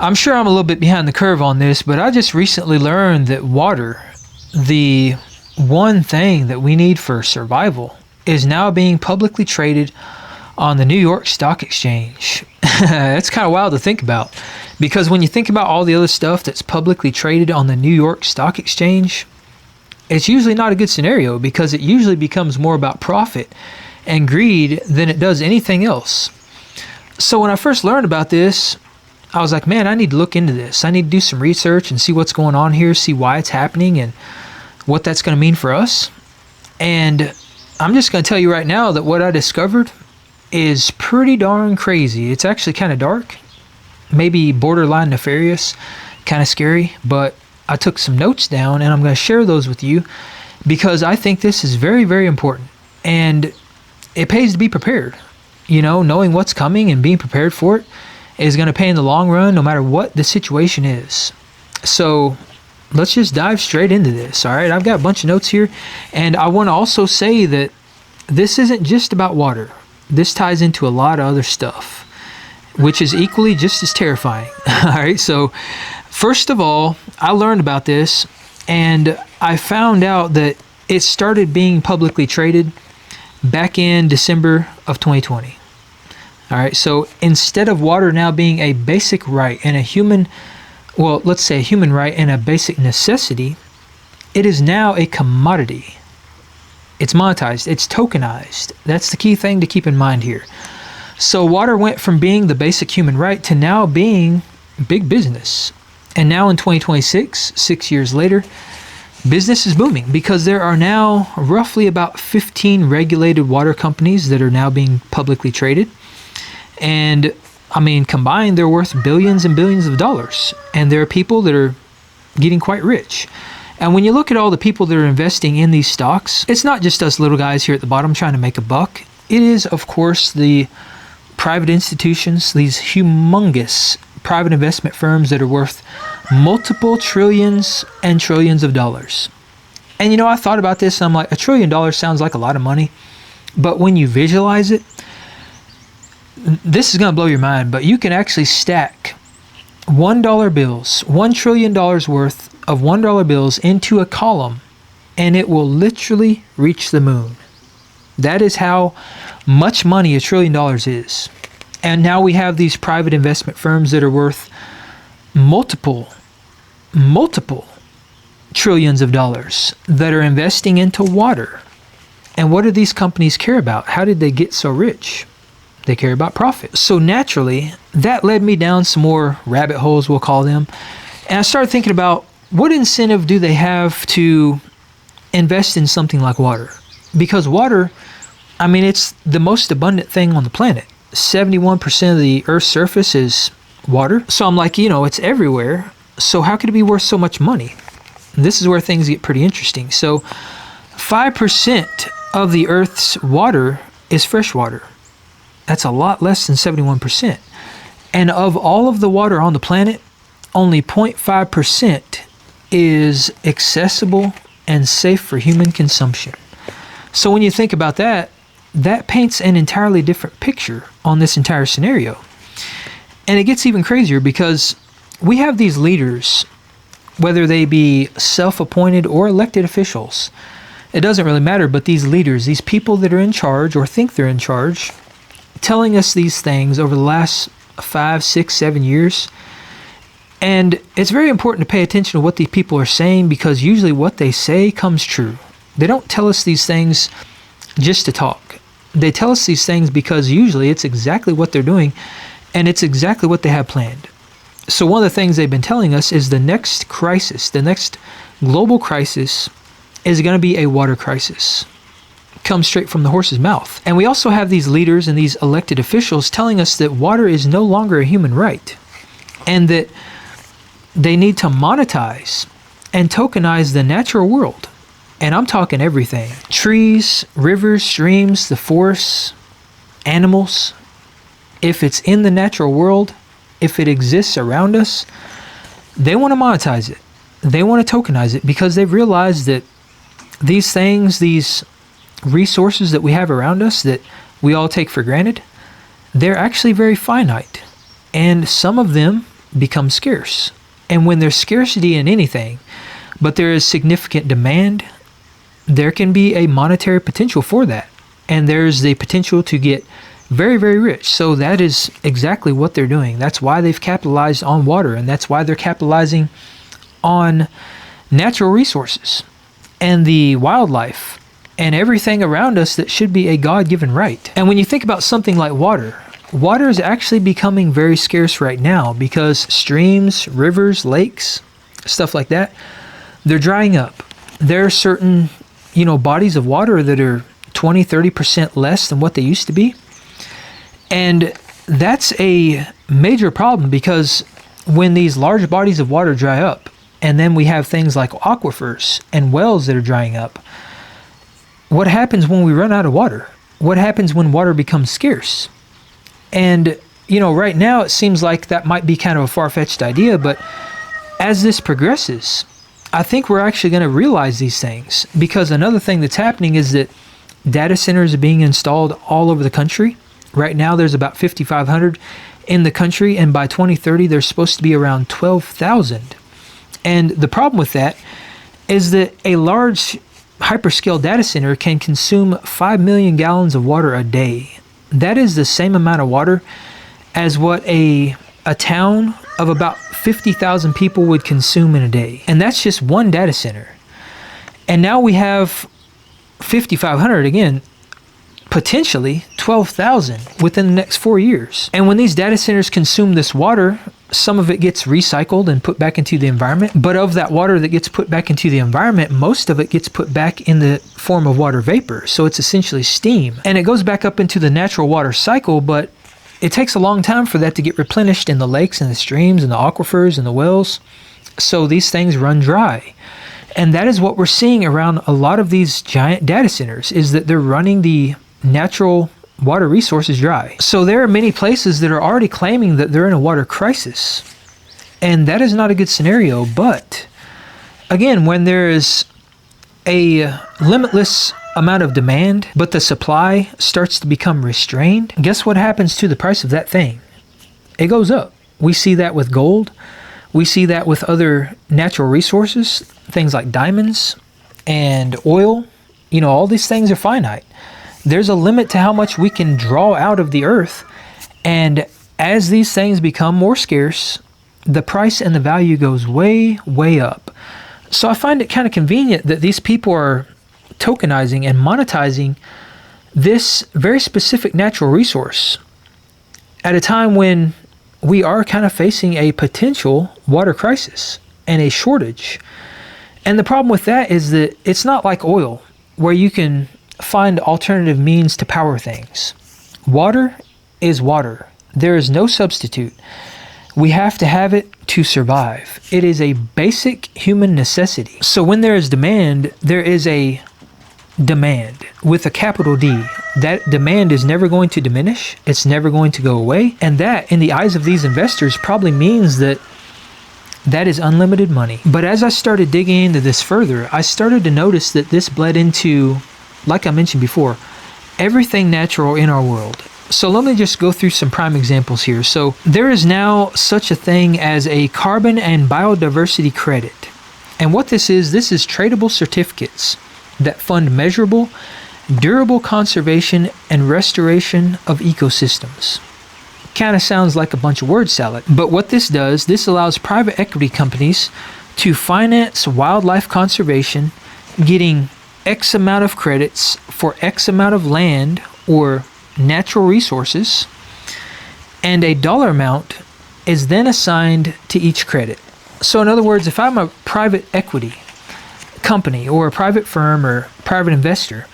I'm sure I'm a little bit behind the curve on this, but I just recently learned that water, the one thing that we need for survival, is now being publicly traded on the New York Stock Exchange. It's kind of wild to think about, because when you think about all the other stuff that's publicly traded on the New York Stock Exchange, it's usually not a good scenario, because it usually becomes more about profit and greed than it does anything else. So when I first learned about this, I was like, man, I need to look into this. I need to do some research and see what's going on here, see why it's happening and what that's going to mean for us. And I'm just going to tell you right now that what I discovered is pretty darn crazy. It's actually kind of dark, maybe borderline nefarious, kind of scary, but I took some notes down and I'm going to share those with you because I think this is very, very important. And it pays to be prepared. You know, knowing what's coming and being prepared for it is going to pay in the long run, no matter what the situation is. So let's just dive straight into this. All right, I've got a bunch of notes here, and I want to also say that this isn't just about water. This ties into a lot of other stuff, which is equally just as terrifying. All right, so first of all, I learned about this, and I found out that it started being publicly traded back in December of 2020. All right, so instead of water now being a basic right and a human, well, let's say a human right and a basic necessity, it is now a commodity. It's monetized, it's tokenized. That's the key thing to keep in mind here. So water went from being the basic human right to now being big business. And now in 2026, 6 years later, business is booming because there are now roughly about 15 regulated water companies that are now being publicly traded. And I mean, combined, they're worth billions and billions of dollars. And there are people that are getting quite rich. And when you look at all the people that are investing in these stocks, it's not just us little guys here at the bottom trying to make a buck. It is, of course, the private institutions, these humongous private investment firms that are worth multiple trillions and trillions of dollars. And you know, I thought about this and I'm like, $1 trillion sounds like a lot of money. But when you visualize it, this is going to blow your mind, but you can actually stack $1 bills, $1 trillion worth of $1 bills into a column, and it will literally reach the moon. That is how much money $1 trillion is. And now we have these private investment firms that are worth multiple trillions of dollars that are investing into water. And what do these companies care about? How did they get so rich? They care about profit. So naturally, that led me down some more rabbit holes, we'll call them. And I started thinking about what incentive do they have to invest in something like water? Because water, I mean, it's the most abundant thing on the planet. 71% of the Earth's surface is water. So I'm like, you know, it's everywhere. So how could it be worth so much money? And this is where things get pretty interesting. So 5% of the Earth's water is fresh water. That's a lot less than 71%. And of all of the water on the planet, only 0.5% is accessible and safe for human consumption. So when you think about that, that paints an entirely different picture on this entire scenario. And it gets even crazier because we have these leaders, whether they be self-appointed or elected officials, it doesn't really matter, but these leaders, these people that are in charge or think they're in charge, telling us these things over the last 5, 6, 7 years. And it's very important to pay attention to what these people are saying, because usually what they say comes true. They don't tell us these things just to talk. They tell us these things because usually it's exactly what they're doing and it's exactly what they have planned. So one of the things they've been telling us is the next crisis, the next global crisis is going to be a water crisis. Comes straight from the horse's mouth. And we also have these leaders and these elected officials telling us that water is no longer a human right and that they need to monetize and tokenize the natural world. And I'm talking everything. Trees, rivers, streams, the forests, animals. If it's in the natural world, if it exists around us, they want to monetize it. They want to tokenize it because they've realized that these things, these resources that we have around us that we all take for granted, they're actually very finite. And some of them become scarce. And when there's scarcity in anything, but there is significant demand, there can be a monetary potential for that. And there's the potential to get very, very rich. So that is exactly what they're doing. That's why they've capitalized on water, and that's why they're capitalizing on natural resources and the wildlife and everything around us that should be a God-given right. And when you think about something like water, water is actually becoming very scarce right now because streams, rivers, lakes, stuff like that, they're drying up. There are certain, bodies of water that are 20, 30% less than what they used to be. And that's a major problem because when these large bodies of water dry up, and then we have things like aquifers and wells that are drying up, what happens when we run out of water? What happens when water becomes scarce? And, right now it seems like that might be kind of a far-fetched idea, but as this progresses, I think we're actually going to realize these things, because another thing that's happening is that data centers are being installed all over the country. Right now there's about 5,500 in the country, and by 2030 there's supposed to be around 12,000. And the problem with that is that a large hyperscale data center can consume 5 million gallons of water a day. That is the same amount of water as what a town of about 50,000 people would consume in a day. And that's just one data center. And now we have 5,500 again, potentially 12,000 within the next 4 years. And when these data centers consume this water, some of it gets recycled and put back into the environment. But of that water that gets put back into the environment, most of it gets put back in the form of water vapor. So it's essentially steam. And it goes back up into the natural water cycle, but it takes a long time for that to get replenished in the lakes and the streams and the aquifers and the wells. So these things run dry. And that is what we're seeing around a lot of these giant data centers, is that they're running the natural water resources dry. So there are many places that are already claiming that they're in a water crisis. And that is not a good scenario. But again, when there is a limitless amount of demand, but the supply starts to become restrained, guess what happens to the price of that thing? It goes up. We see that with gold. We see that with other natural resources, things like diamonds and oil. All these things are finite. There's a limit to how much we can draw out of the earth. And as these things become more scarce, the price and the value goes way, way up. So I find it kind of convenient that these people are tokenizing and monetizing this very specific natural resource at a time when we are kind of facing a potential water crisis and a shortage. And the problem with that is that it's not like oil, where you can find alternative means to power things. Water is water. There is no substitute. We have to have it to survive. It is a basic human necessity. So when there is demand, there is a demand with a capital D. That demand is never going to diminish. It's never going to go away. And that, in the eyes of these investors, probably means that is unlimited money. But as I started digging into this further, I started to notice that this bled into, like I mentioned before, everything natural in our world. So let me just go through some prime examples here. So there is now such a thing as a carbon and biodiversity credit. And what this is tradable certificates that fund measurable, durable conservation and restoration of ecosystems. Kind of sounds like a bunch of word salad. But what this does, this allows private equity companies to finance wildlife conservation, getting X amount of credits for X amount of land or natural resources, and a dollar amount is then assigned to each credit. So in other words, if I'm a private equity company or a private firm or private investor,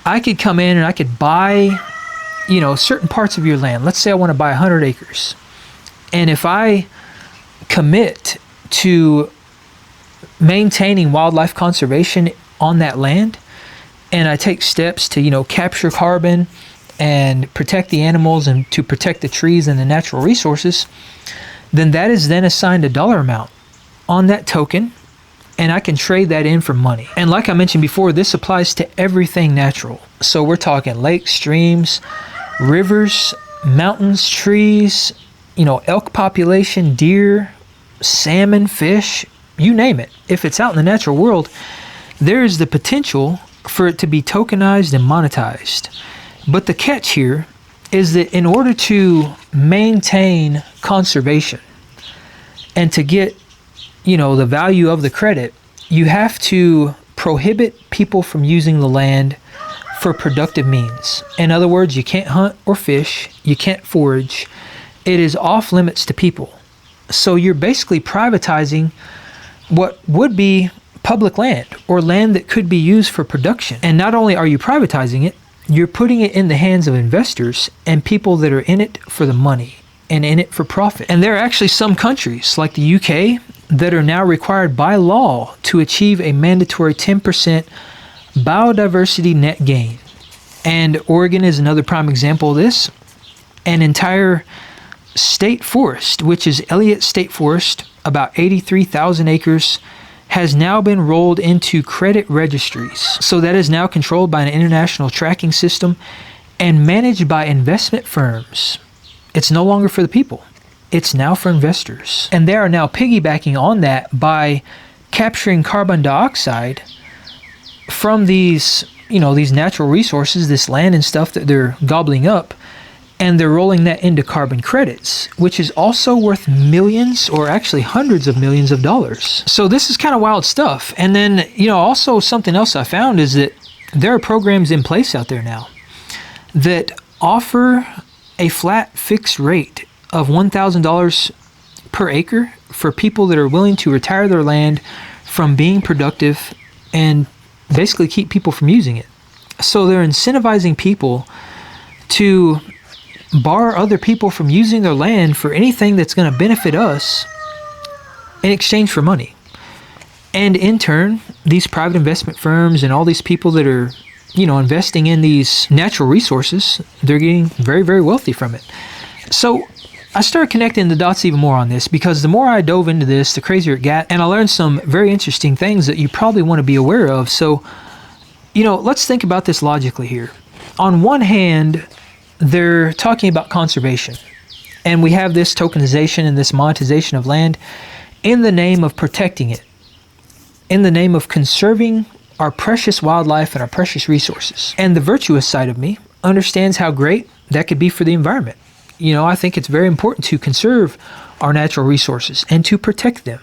I could come in and I could buy, certain parts of your land. Let's say I want to buy 100 acres. And if I commit to maintaining wildlife conservation on that land, and I take steps to, capture carbon and protect the animals and to protect the trees and the natural resources, then that is then assigned a dollar amount on that token, and I can trade that in for money. And like I mentioned before, this applies to everything natural. So we're talking lakes, streams, rivers, mountains, trees, elk population, deer, salmon, fish, you name it. If it's out in the natural world, there is the potential for it to be tokenized and monetized. But the catch here is that in order to maintain conservation and to get, the value of the credit, you have to prohibit people from using the land for productive means. In other words, you can't hunt or fish, you can't forage. It is off limits to people. So you're basically privatizing what would be public land or land that could be used for production. And not only are you privatizing it, you're putting it in the hands of investors and people that are in it for the money and in it for profit. And there are actually some countries like the UK that are now required by law to achieve a mandatory 10% biodiversity net gain. And Oregon is another prime example of this. An entire state forest, which is Elliott State Forest, about 83,000 acres, has now been rolled into credit registries. So that is now controlled by an international tracking system and managed by investment firms. It's no longer for the people. It's now for investors. And they are now piggybacking on that by capturing carbon dioxide from these, these natural resources, this land and stuff that they're gobbling up, and they're rolling that into carbon credits, which is also worth millions or actually hundreds of millions of dollars. So this is kind of wild stuff. And then, also something else I found is that there are programs in place out there now that offer a flat fixed rate of $1,000 per acre for people that are willing to retire their land from being productive and basically keep people from using it. So they're incentivizing people to bar other people from using their land for anything that's going to benefit us in exchange for money. And in turn, these private investment firms and all these people that are, investing in these natural resources, they're getting very, very wealthy from it. So I started connecting the dots even more on this because the more I dove into this, the crazier it got. And I learned some very interesting things that you probably want to be aware of. So, let's think about this logically here. On one hand, they're talking about conservation. And we have this tokenization and this monetization of land in the name of protecting it, in the name of conserving our precious wildlife and our precious resources. And the virtuous side of me understands how great that could be for the environment. I think it's very important to conserve our natural resources and to protect them.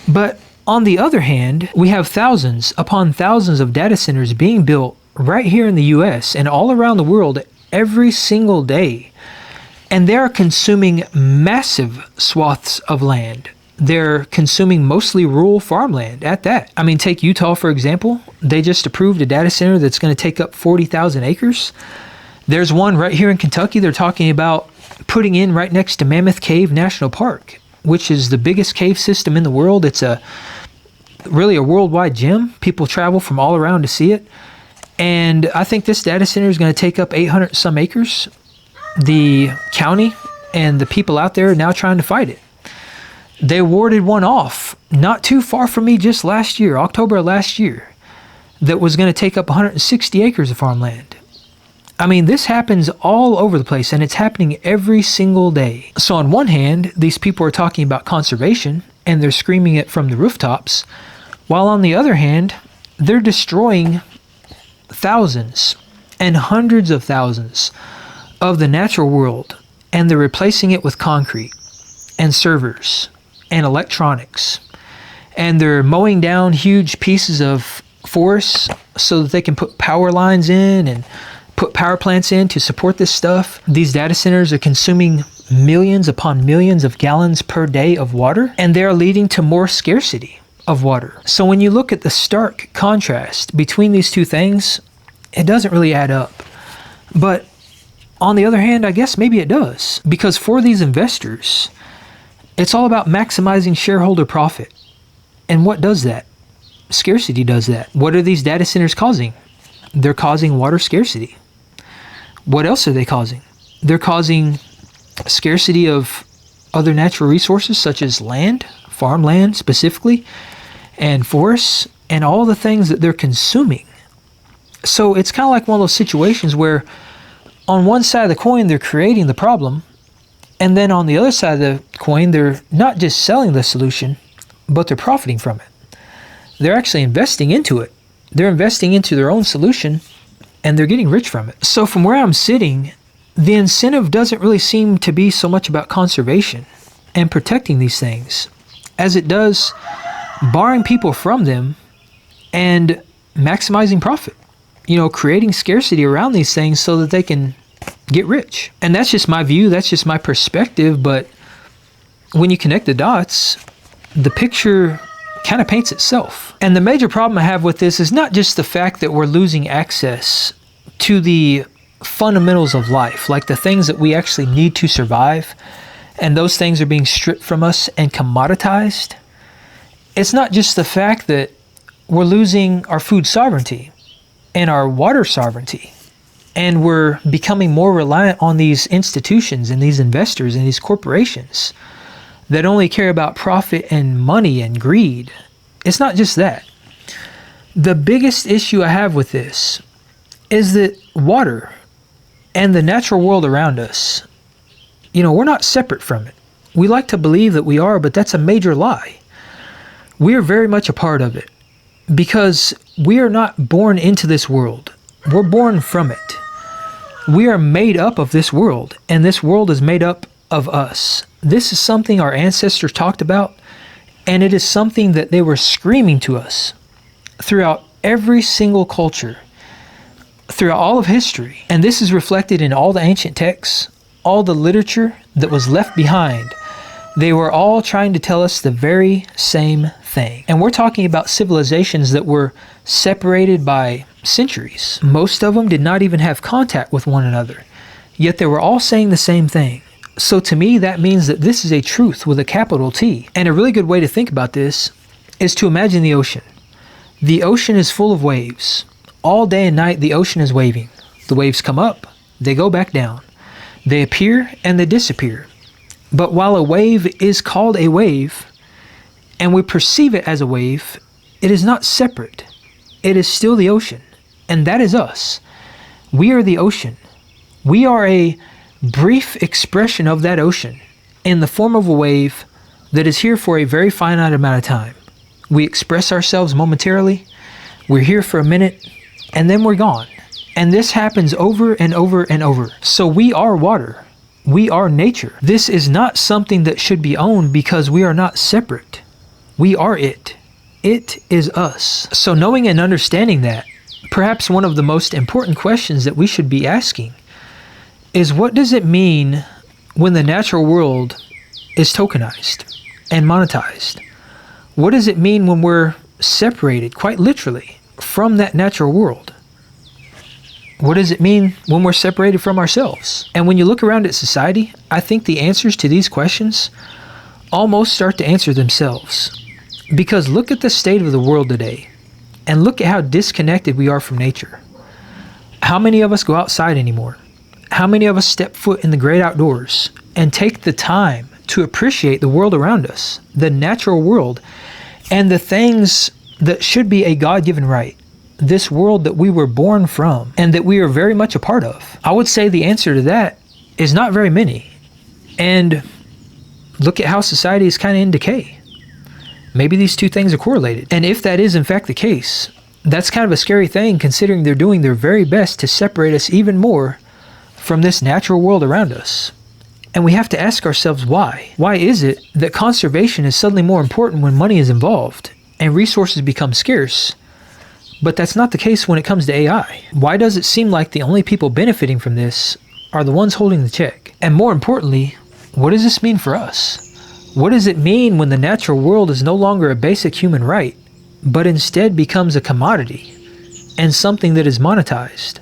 But on the other hand, we have thousands upon thousands of data centers being built right here in the US and all around the world every single day. And they're consuming massive swaths of land. They're consuming mostly rural farmland at that. I mean, take Utah, for example. They just approved a data center that's going to take up 40,000 acres. There's one right here in Kentucky they're talking about putting in right next to Mammoth Cave National Park, which is the biggest cave system in the world. It's really a worldwide gem. People travel from all around to see it. And I think this data center is going to take up 800 some acres. The county and the people out there are now trying to fight it. They warded one off not too far from me just last year, October of last year, that was going to take up 160 acres of farmland. I mean, this happens all over the place, and it's happening every single day. So on one hand, these people are talking about conservation, and they're screaming it from the rooftops, while on the other hand, they're destroying thousands and hundreds of thousands of the natural world, and they're replacing it with concrete and servers and electronics, and they're mowing down huge pieces of forests so that they can put power lines in and put power plants in to support this stuff. These data centers are consuming millions upon millions of gallons per day of water, and they're leading to more scarcity of water. So when you look at the stark contrast between these two things, it doesn't really add up. But on the other hand, I guess maybe it does, because for these investors, it's all about maximizing shareholder profit. And what does that? Scarcity does that. What are these data centers causing? They're causing water scarcity. What else are they causing? They're causing scarcity of other natural resources such as land, farmland specifically, and forests, and all the things that they're consuming. So it's kind of like one of those situations where on one side of the coin, they're creating the problem, And then on the other side of the coin, they're not just selling the solution, but they're profiting from it. They're actually investing into it. They're investing into their own solution, and they're getting rich from it. So from where I'm sitting, the incentive doesn't really seem to be so much about conservation and protecting these things as it does barring people from them and maximizing profit. Creating scarcity around these things so that they can get rich. And that's just my view, that's just my perspective, but when you connect the dots, the picture kind of paints itself. And the major problem I have with this is not just the fact that we're losing access to the fundamentals of life, like the things that we actually need to survive, and those things are being stripped from us and commoditized. It's not just the fact that we're losing our food sovereignty and our water sovereignty, and we're becoming more reliant on these institutions and these investors and these corporations that only care about profit and money and greed. It's not just that. The biggest issue I have with this is that water and the natural world around us, we're not separate from it. We like to believe that we are, but that's a major lie. We are very much a part of it because we are not born into this world. We're born from it. We are made up of this world, and this world is made up of us. This is something our ancestors talked about, and it is something that they were screaming to us throughout every single culture, throughout all of history. And this is reflected in all the ancient texts, all the literature that was left behind. They were all trying to tell us the very same thing. And we're talking about civilizations that were separated by centuries. Most of them did not even have contact with one another, yet they were all saying the same thing. So to me, that means that this is a truth with a capital T. And a really good way to think about this is to imagine the ocean. The ocean is full of waves. All day and night, the ocean is waving. The waves come up, they go back down. They appear and they disappear. But while a wave is called a wave, and we perceive it as a wave, it is not separate. It is still the ocean. And that is us. We are the ocean. We are a brief expression of that ocean in the form of a wave that is here for a very finite amount of time. We express ourselves momentarily. We're here for a minute, and then we're gone. And this happens over and over and over. So we are water. We are nature. This is not something that should be owned because we are not separate. We are it. It is us. So knowing and understanding that, perhaps one of the most important questions that we should be asking is, what does it mean when the natural world is tokenized and monetized? What does it mean when we're separated, quite literally, from that natural world? What does it mean when we're separated from ourselves? And when you look around at society, I think the answers to these questions almost start to answer themselves. Because look at the state of the world today, and look at how disconnected we are from nature. How many of us go outside anymore? How many of us step foot in the great outdoors and take the time to appreciate the world around us, the natural world, and the things that should be a God-given right? This world that we were born from and that we are very much a part of. I would say the answer to that is not very many. And look at how society is kind of in decay. Maybe these two things are correlated. And if that is in fact the case, that's kind of a scary thing, considering they're doing their very best to separate us even more from this natural world around us. And we have to ask ourselves why. Why is it that conservation is suddenly more important when money is involved and resources become scarce? But that's not the case when it comes to AI. Why does it seem like the only people benefiting from this are the ones holding the check? And more importantly, what does this mean for us? What does it mean when the natural world is no longer a basic human right, but instead becomes a commodity and something that is monetized,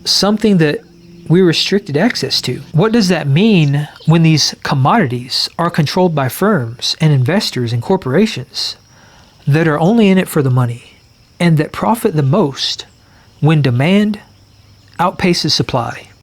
something that we restricted access to? What does that mean when these commodities are controlled by firms and investors and corporations that are only in it for the money and that profit the most when demand outpaces supply?